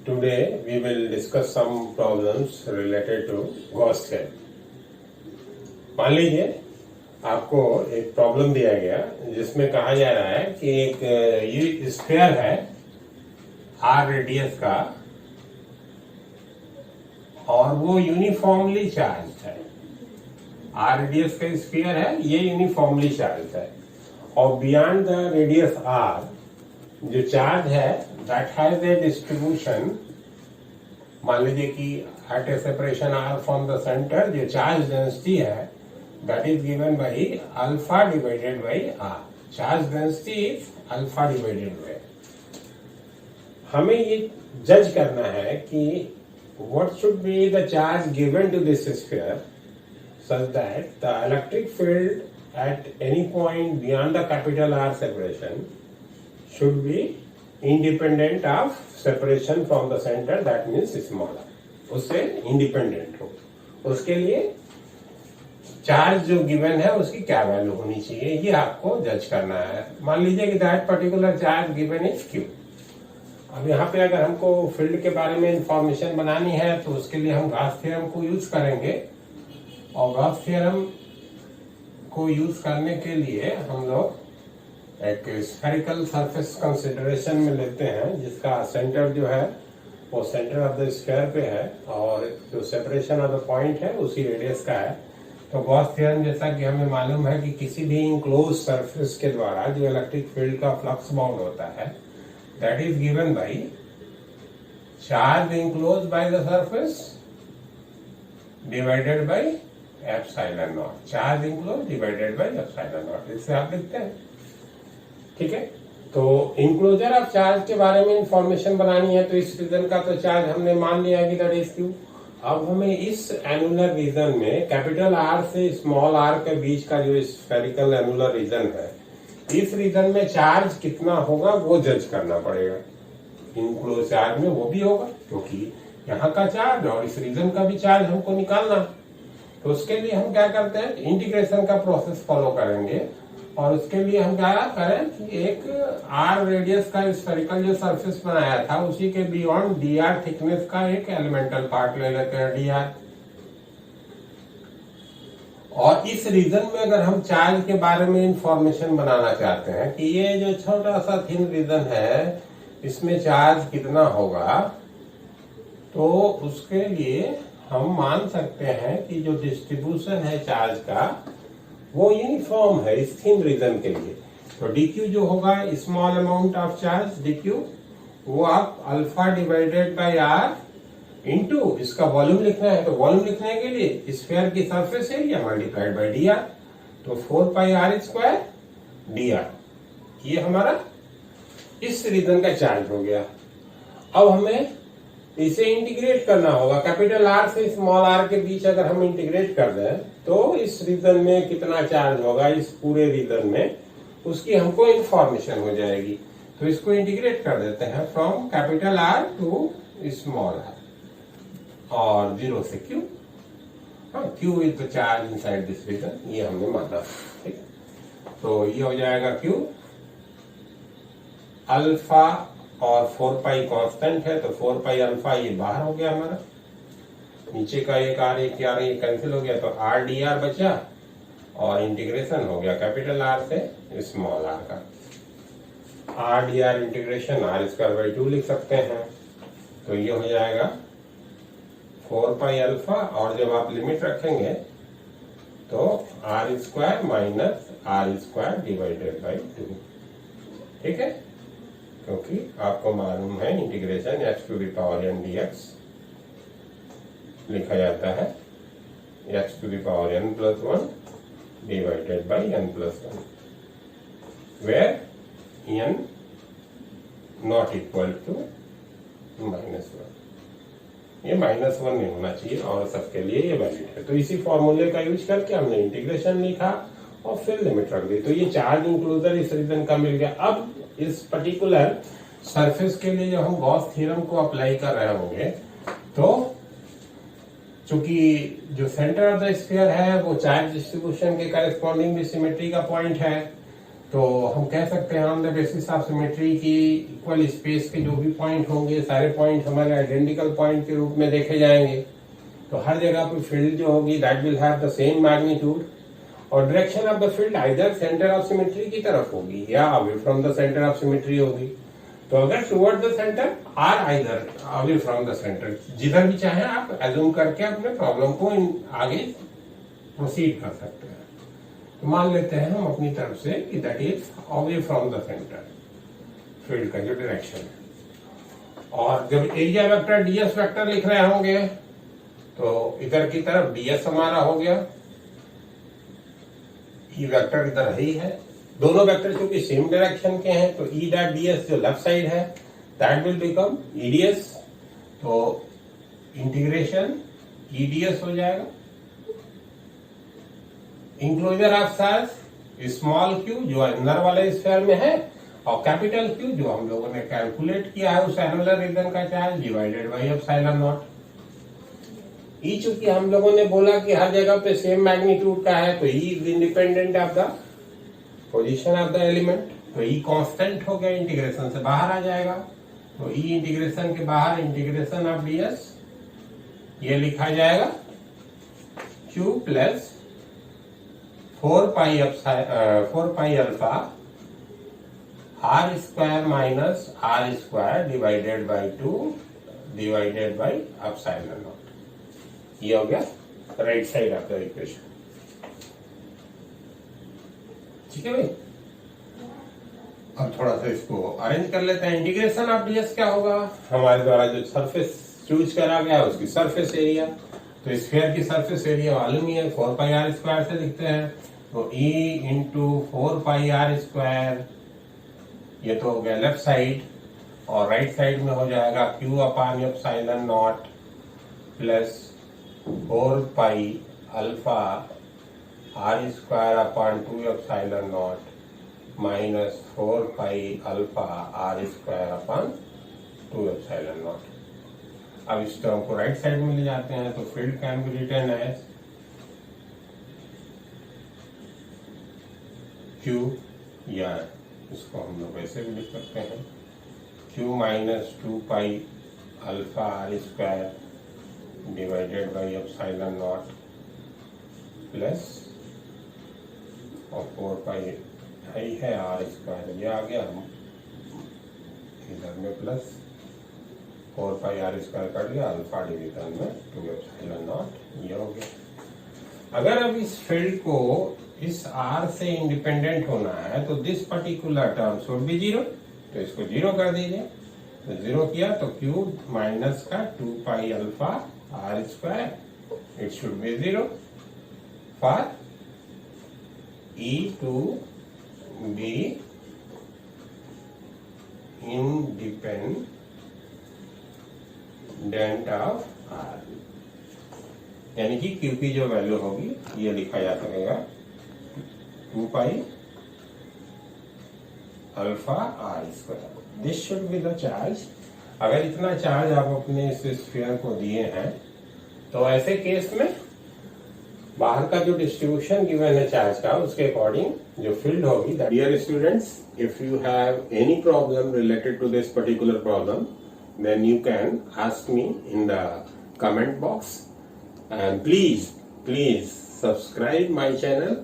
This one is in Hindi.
Today we will discuss some problems related to Gauss theorem. मान लीजिए आपको एक प्रॉब्लम दिया गया जिसमें कहा जा रहा है कि एक ये स्फीयर है आर रेडियस का और वो यूनिफॉर्मली चार्ज है। आर रेडियस का स्फीयर है, ये यूनिफॉर्मली चार्ज है और बियॉन्ड द रेडियस आर जो चार्ज है दैट हैज ए डिस्ट्रीब्यूशन। मान लीजिए कि at a separation R from the centre जो चार्ज डेंसिटी है that is given by alpha divided by R. Charge density is alpha divided by. हमें ये जज करना है कि what should be the charge given to this sphere such that the electric field at any point beyond the capital R separation should be independent of separation from the center, that means small r. उससे independent हो। उसके लिए चार्ज जो गिवन है उसकी क्या वैल्यू होनी चाहिए ये आपको जज करना है। मान लीजिए कि that particular charge given is Q। अब यहाँ पे अगर हमको फील्ड के बारे में इंफॉर्मेशन बनानी है तो उसके लिए हम गॉस थ्योरम को यूज करेंगे और गॉस थ्योरम को यूज करने के लिए हम लोग एक स्फेरिकल सरफेस कंसिडरेशन में लेते हैं जिसका सेंटर जो है वो सेंटर ऑफ द स्फीयर पे है और जो सेपरेशन ऑफ द पॉइंट है उसी रेडियस का है। तो गॉस थ्योरम जैसा कि हमें मालूम है कि किसी भी इनक्लोज सरफेस के द्वारा जो इलेक्ट्रिक फील्ड का फ्लक्स बाउंड होता है that is given by charge enclosed by the surface divided by epsilon naught। charge enclosed divided by epsilon naught इससे आप लिखते हैं। ठीक है, तो इंक्लोजर ऑफ चार्ज के बारे में इंफॉर्मेशन बनानी है तो इस रीजन का तो चार्ज हमने मान लिया कि दैट इज Q। अब हमें इस एनुलर रीजन में कैपिटल आर से स्मॉल आर के बीच का जो स्फेरिकल एनुलर रीजन है इस रीजन में चार्ज कितना होगा वो जज करना पड़ेगा। इनक्लोज चार्ज में वो भी होगा क्योंकि यहाँ का चार्ज और इस रीजन का भी चार्ज हमको निकालना। तो उसके लिए हम क्या करते हैं इंटीग्रेशन का प्रोसेस फॉलो करेंगे और उसके लिए हम क्या करें कि एक आर रेडियस का स्फेरिकल जो सरफेस बनाया था उसी के बियॉन्ड डी आर थिकनेस का एक एलिमेंटल पार्ट ले लेते हैं डी आर। और इस रीजन में अगर हम चार्ज के बारे में इंफॉर्मेशन बनाना चाहते हैं कि ये जो छोटा सा थिन रीजन है इसमें चार्ज कितना होगा तो उसके लिए हम मान सकते हैं कि जो डिस्ट्रीब्यूशन है चार्ज का वो यूनिफॉर्म है इस थिन रीजन के लिए। तो dq जो होगा small amount of charge dq वो आप alpha divided by R into इसका वॉल्यूम लिखना है तो वॉल्यूम लिखने के लिए स्फीयर की surface area multiplied by D R. तो 4 pi R square D R ये हमारा इस रीजन का चार्ज हो गया। अब हमें इसे इंटीग्रेट करना होगा। कैपिटल आर से स्मॉल आर के बीच अगर हम इंटीग्रेट कर दें तो इस रीजन में कितना चार्ज होगा इस पूरे रीजन में उसकी हमको इंफॉर्मेशन हो जाएगी। तो इसको इंटीग्रेट कर देते हैं from capital R to small R और 0 से Q। Q is the charge inside this region ये हमने माना। ठीक, तो ये हो जाएगा Q अल्फा और 4 पाई कांस्टेंट है तो 4 पाई अल्फा ये बाहर हो गया हमारा। नीचे का एक आर एक आर ये कैंसिल हो गया तो आर डी आर बचा और इंटीग्रेशन हो गया कैपिटल आर से स्मॉल आर का। R D R integration R square by 2 लिख सकते हैं तो ये हो जाएगा 4 पाई अल्फा और जब आप लिमिट रखेंगे तो R square minus R square divided by 2। ठीक है, क्योंकि आपको मालूम है integration X to the power N dx लिखा जाता है X to the power n plus 1 divided by n plus 1 where n not equal to -1। ये -1 नहीं होना चाहिए और सबके लिए ये वैलिड है। तो इसी फॉर्मूले का यूज करके हमने इंटीग्रेशन लिखा और फिर लिमिट रख दी। तो ये चार्ज इंक्लोजर इस रीजन का मिल गया। अब इस पर्टिकुलर सरफेस के लिए जब हम गॉस थ्योरम को अप्लाई कर रहे होंगे तो चूंकि जो सेंटर ऑफ द स्फीयर है वो चार्ज डिस्ट्रीब्यूशन के करेस्पॉन्डिंग भी सिमेट्री का पॉइंट है तो हम कह सकते हैं on the basis of symmetry की इक्वल स्पेस के जो भी पॉइंट होंगे सारे पॉइंट हमारे आइडेंटिकल पॉइंट के रूप में देखे जाएंगे। तो हर जगह पे फील्ड जो होगी that will have the same magnitude और direction of the field either centre of symmetry की तरफ होगी या away from the centre of symmetry होगी। तो अगर toward the centre or either away from the centre, जिधर भी चाहे आप एज्यूम करके अपने प्रॉब्लम को आगे प्रोसीड कर सकते हैं। तो मान लेते हैं हम अपनी तरफ से कि that is away from the centre field का जो डायरेक्शन है। और जब एरिया वेक्टर डीएस वेक्टर लिख रहे होंगे तो इधर की तरफ डीएस हमारा हो गया, ई वेक्टर इधर ही है, दोनों वेक्टर क्योंकि सेम डायरेक्शन के हैं तो ई डॉट डीएस जो लेफ्ट साइड है दैट विल बिकम ईडीएस। तो इंटीग्रेशन ईडीएस हो जाएगा। Enclosure of charge small Q जो अंदर वाले स्फीयर में है और कैपिटल क्यू जो हम लोगों ने कैलकुलेट किया है उस एनुलर रीजन का charge divided by epsilon naught. E चूंकि हम लोगों ने बोला कि हर जगह पे सेम मैग्नीट्यूड का है तो E is independent of the position of the element, तो ई कांस्टेंट हो गया, इंटीग्रेशन से बाहर आ जाएगा। तो ई इंटीग्रेशन के बाहर इंटीग्रेशन ऑफ डीएस ये लिखा जाएगा Q plus 4 pi alpha R square minus R square divided by 2 divided by epsilon naught. ये हो गया right side of the equation. ठीक है भाई, अब थोड़ा सा इसको अरेंज कर लेते हैं। इंटीग्रेशन ऑफ डीएस क्या होगा, हमारे द्वारा जो सरफेस चूज करा गया उसकी सरफेस एरिया, तो स्फीयर की सरफेस एरिया मालूम ही है 4 पाई आर स्क्वायर से लिखते हैं। तो E into 4 pi R square ये तो हो गया लेफ्ट साइड और राइट साइड में हो जाएगा Q upon epsilon naught plus 4 pi alpha R square upon 2 epsilon naught minus 4 pi alpha R square upon 2 epsilon naught. अब इस टर्म को राइट साइड में ले जाते हैं तो field can be written as Q, या इसको हम लोग ऐसे भी लिख सकते हैं Q minus 2 pi alpha R square divided by epsilon naught plus और 4 पाई आई है आर स्क्वायर, ये आ गया इधर में प्लस 4 पाई आर स्क्वायर कर लिया अल्फा डिवीजन में 2 एप्सिलॉन नॉट, ये हो गया। अगर अब इस फील्ड को इस R से इंडिपेंडेंट होना है तो this particular term should be zero, तो इसको जीरो कर दीजिए। तो जीरो किया तो Q माइनस का 2 pi alpha R square it should be zero for E to be independent of R, यानी कि Q की जो वैल्यू होगी ये लिखा जा सकेगा 2 pi alpha R square. This should be the charge. अगर इतना चार्ज आप अपने इस स्फीयर को दिए हैं तो ऐसे केस में बाहर का जो डिस्ट्रीब्यूशन गिवन है चार्ज का उसके अकॉर्डिंग जो फील्ड होगी। Dear students, if you have any problem related to this particular problem then you can ask me in the comment box and please subscribe my channel